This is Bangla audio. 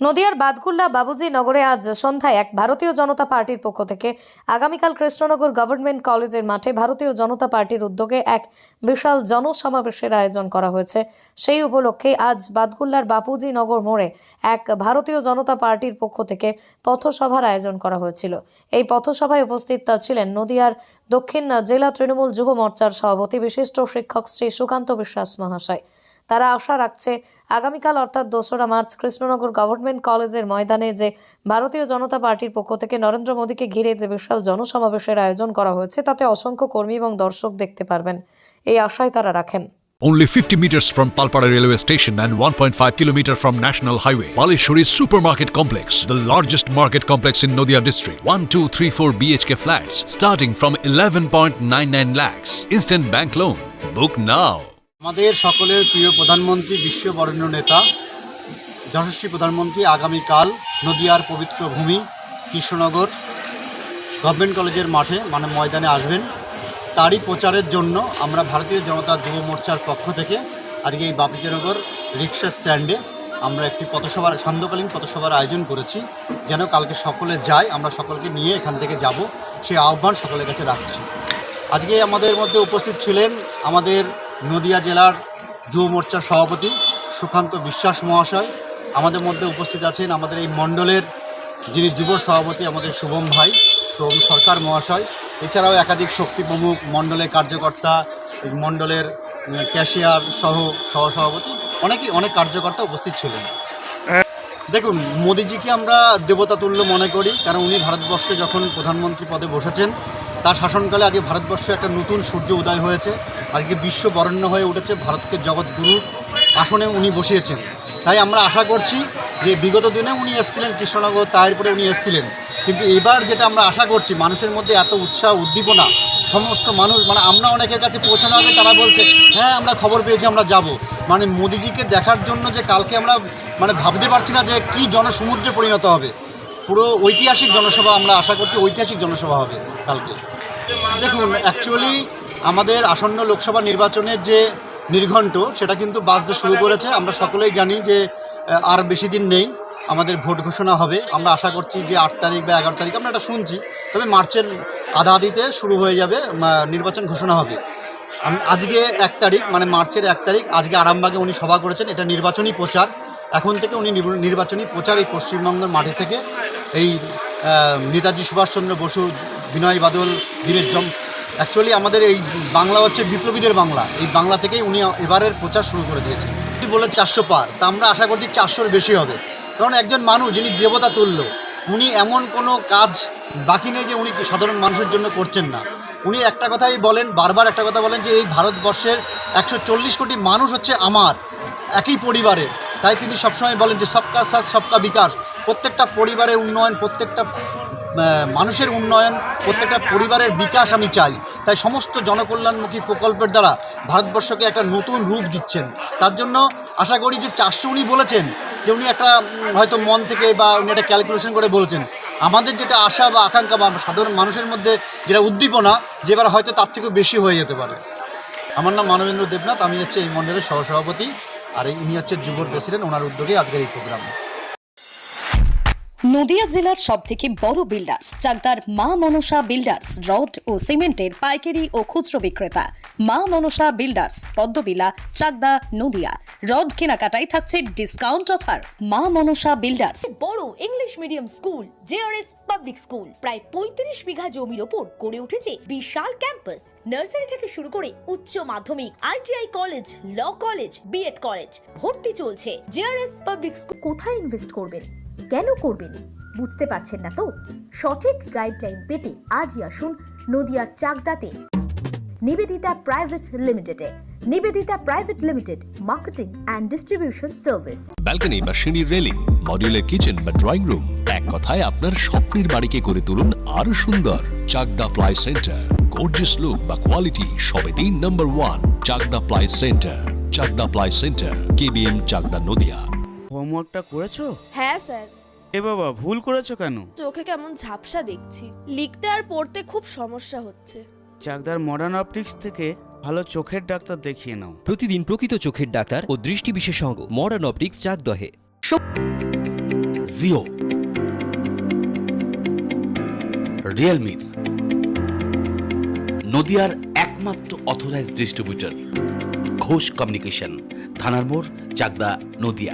নদিয়ার বাদকুল্লা বাবুজি নগরে আজ সন্ধ্যায় এক ভারতীয় জনতা পার্টির পক্ষ থেকে আগামীকাল কৃষ্ণনগর গভর্নমেন্ট কলেজের মাঠে ভারতীয় জনতা পার্টির উদ্যোগে এক বিশাল জনসমাবেশের আয়োজন করা হয়েছে। সেই উপলক্ষে আজ বাদকুল্লার বাপুজি নগর মোড়ে এক ভারতীয় জনতা পার্টির পক্ষ থেকে পথসভার আয়োজন করা হয়েছিল। এই পথসভায় উপস্থিত ছিলেন নদিয়ার দক্ষিণ জেলা তৃণমূল যুব মোর্চার সভাপতি বিশিষ্ট শিক্ষক শ্রী সুকান্ত বিশ্বাস মহাশয়। তারা আশা রাখছে আগামীকাল অর্থাৎ 2রা মার্চ কৃষ্ণনগর গভর্নমেন্ট কলেজের ময়দানে যে ভারতীয় জনতা পার্টির পক্ষ থেকে নরেন্দ্র মোদীকে ঘিরে যে বিশাল জনসমাবেশের আয়োজন করা হয়েছে তাতে অসংখ্য কর্মী এবং দর্শক দেখতে পারবেন, এই আশায় তারা রাখেন। Only 50 meters from Palpara railway station and 1.5 kilometer from National Highway, Palishuri Supermarket Complex, the largest market complex in Nodia district. 1, 2, 3, 4 BHK flats starting from 11.99 lakhs. Instant bank loan. Book now. আমাদের সকলের প্রিয় প্রধানমন্ত্রী, বিশ্ববরেণ্য নেতা, যশস্বী প্রধানমন্ত্রী আগামীকাল নদিয়ার পবিত্র ভূমি কৃষ্ণনগর গভর্নমেন্ট কলেজের মাঠে ময়দানে আসবেন। তারই প্রচারের জন্য আমরা ভারতীয় জনতা যুব মোর্চার পক্ষ থেকে আজকে এই বাপুজিনগর রিক্সা স্ট্যান্ডে আমরা একটি পথসভার সান্ধ্যকালীন পথসভার আয়োজন করেছি, যেন কালকে সকলে যায়, আমরা সকলকে নিয়ে এখান থেকে যাব, সেই আহ্বান সকলের কাছে রাখছি। আজকে আমাদের মধ্যে উপস্থিত ছিলেন আমাদের নদিয়া জেলার যুব মোর্চার সভাপতি সুকান্ত বিশ্বাস মহাশয়, আমাদের মধ্যে উপস্থিত আছেন আমাদের এই মণ্ডলের যিনি যুব সভাপতি আমাদের শুভম ভাই, শুভম সরকার মহাশয়, এছাড়াও একাধিক শক্তি প্রমুখ মণ্ডলের কার্যকর্তা, মণ্ডলের ক্যাশিয়ার সহ সহসভাপতি অনেক কার্যকর্তা উপস্থিত ছিলেন। দেখুন, মোদিজিকে আমরা দেবতা তুল্য মনে করি, কারণ উনি ভারতবর্ষে যখন প্রধানমন্ত্রী পদে বসেছেন তার শাসনকালে আজকে ভারতবর্ষে একটা নতুন সূর্য উদয় হয়েছে, আজকে বিশ্ব বরেণ্য হয়ে উঠেছে, ভারতকে জগৎগুরুর আসনে উনি বসিয়েছেন। তাই আমরা আশা করছি যে বিগত দিনে উনি এসেছিলেন কৃষ্ণনগর, তারপরে উনি এসেছিলেন, কিন্তু এবার যেটা আমরা আশা করছি, মানুষের মধ্যে এত উৎসাহ উদ্দীপনা, সমস্ত মানুষ আমরা অনেকের কাছে পৌঁছানো আগে তারা বলছে হ্যাঁ আমরা খবর পেয়েছি আমরা যাব, মোদিজিকে দেখার জন্য যে কালকে আমরা ভাবতে পারছি না যে কী জনসমুদ্রে পরিণত হবে। পুরো ঐতিহাসিক জনসভা আমরা আশা করছি, ঐতিহাসিক জনসভা হবে কালকে। দেখুন, অ্যাকচুয়ালি আমাদের আসন্ন লোকসভা নির্বাচনের যে নির্ঘণ্ট সেটা কিন্তু বাজতে শুরু করেছে। আমরা সকলেই জানি যে আর বেশি দিন নেই, আমাদের ভোট ঘোষণা হবে। আমরা আশা করছি যে 8 তারিখ বা 11 তারিখ, আমরা এটা শুনছি, তবে মার্চের আধাআধিতে শুরু হয়ে যাবে, নির্বাচন ঘোষণা হবে। আজকে 1 তারিখ মার্চের 1 তারিখ, আজকে আরামবাগে উনি সভা করেছেন, এটা নির্বাচনী প্রচার। এখন থেকে উনি নির্বাচনী প্রচার এই পশ্চিমবঙ্গের মাঠে থেকে এই নেতাজি সুভাষচন্দ্র বসু, বিনয় বাদল, বীরের জম, অ্যাকচুয়ালি আমাদের এই বাংলা হচ্ছে বিপ্লবীদের বাংলা, এই বাংলা থেকেই উনি এবারের প্রচার শুরু করে দিয়েছেন। উনি বলে 400 পার, তা আমরা আশা করছি 400-র বেশি হবে, কারণ একজন মানুষ যিনি দেবতা তুল্য, উনি এমন কোনো কাজ বাকি নেই যে উনি সাধারণ মানুষের জন্য করছেন না। উনি একটা কথাই বলেন, বারবার একটা কথা বলেন যে এই ভারতবর্ষের 140 কোটি মানুষ হচ্ছে আমার একই পরিবারের। তাই তিনি সবসময় বলেন যে সবকা সাথ সবকা বিকাশ, প্রত্যেকটা পরিবারের উন্নয়ন, প্রত্যেকটা মানুষের উন্নয়ন, প্রত্যেকটা পরিবারের বিকাশ আমি চাই। তাই সমস্ত জনকল্যাণমুখী প্রকল্পের দ্বারা ভারতবর্ষকে একটা নতুন রূপ দিচ্ছেন। তার জন্য আশা করি যে 400 উনি বলেছেন, যে উনি একটা হয়তো মন থেকে বা উনি একটা ক্যালকুলেশন করে বলছেন। আমাদের যেটা আশা বা আকাঙ্ক্ষা বা সাধারণ মানুষের মধ্যে যেটা উদ্দীপনা, যে এবার হয়তো তার থেকেও বেশি হয়ে যেতে পারে। আমার নাম মানবেন্দ্র দেবনাথ, আমি হচ্ছে এই মণ্ডলের সহসভাপতি, আর ইনি হচ্ছে যুবর প্রেসিডেন্ট, ওনার উদ্যোগে আজকের এই প্রোগ্রাম। নদিয়া জেলার সবথেকে বড় বিল্ডার্স চাকদার মা মনসা বিল্ডার্স, রড ও সিমেন্টের পাইকারি ও খুচরো বিক্রেতা। মা মনসা বিল্ডার্স, পদ্মবিলা, চাকদা, নদিয়া। রড কেনাকাটায় থাকছে ডিসকাউন্ট অফার। মা মনসা বিল্ডার্স। বড় English medium school JRS public school, প্রায় 35 বিঘা জমির ওপর গড়ে উঠেছে বিশাল ক্যাম্পাস। নার্সারি থেকে শুরু করে উচ্চ মাধ্যমিক, ITI college, law college, BEd college, ভর্তি চলছে। JRS public school. কোথায় ইনভেস্ট করবেন, কেন করবেন বুঝতে পারছেন না তো? সঠিক গাইডলাইন পেতে আজই আসুন নদিয়ার চাকদাতে নিবেদিতা প্রাইভেট লিমিটেডে। Nivedita private limited, marketing and distribution service. Balcony বা সিঁড়ির রেলিং, মডিউলার কিচেন বা ড্রয়িং রুম, এক কথায় আপনার স্বপ্নের বাড়িকে করে তুলুন আরো সুন্দর। Chakdaha ply centre, gorgeous look বা কোয়ালিটি সবে 3 number 1 Chakdaha ply centre. Chakdaha ply centre, KBM, Chakdaha, Nadia. হোমওয়ার্কটা করেছো? হ্যাঁ স্যার। এ বাবা, ভুল করেছো কেন? চোখে কেমন ঝাপসা দেখছি, লিখতে আর পড়তে খুব সমস্যা হচ্ছে। চাকদার মডার্ন অপটিক্স থেকে ভালো চোখের ডাক্তার দেখিয়ে নাও। প্রতিদিন প্রকৃত চোখের ডাক্তার ও দৃষ্টি বিশেষজ্ঞ মডার্ন অপটিক্স চাকদহে। জিও, রিয়েলমির নদিয়ার একমাত্র অথরাইজড ডিস্ট্রিবিউটর ঘোষ কমিউনিকেশন, থানার মোড়, চাকদা, নদিয়া।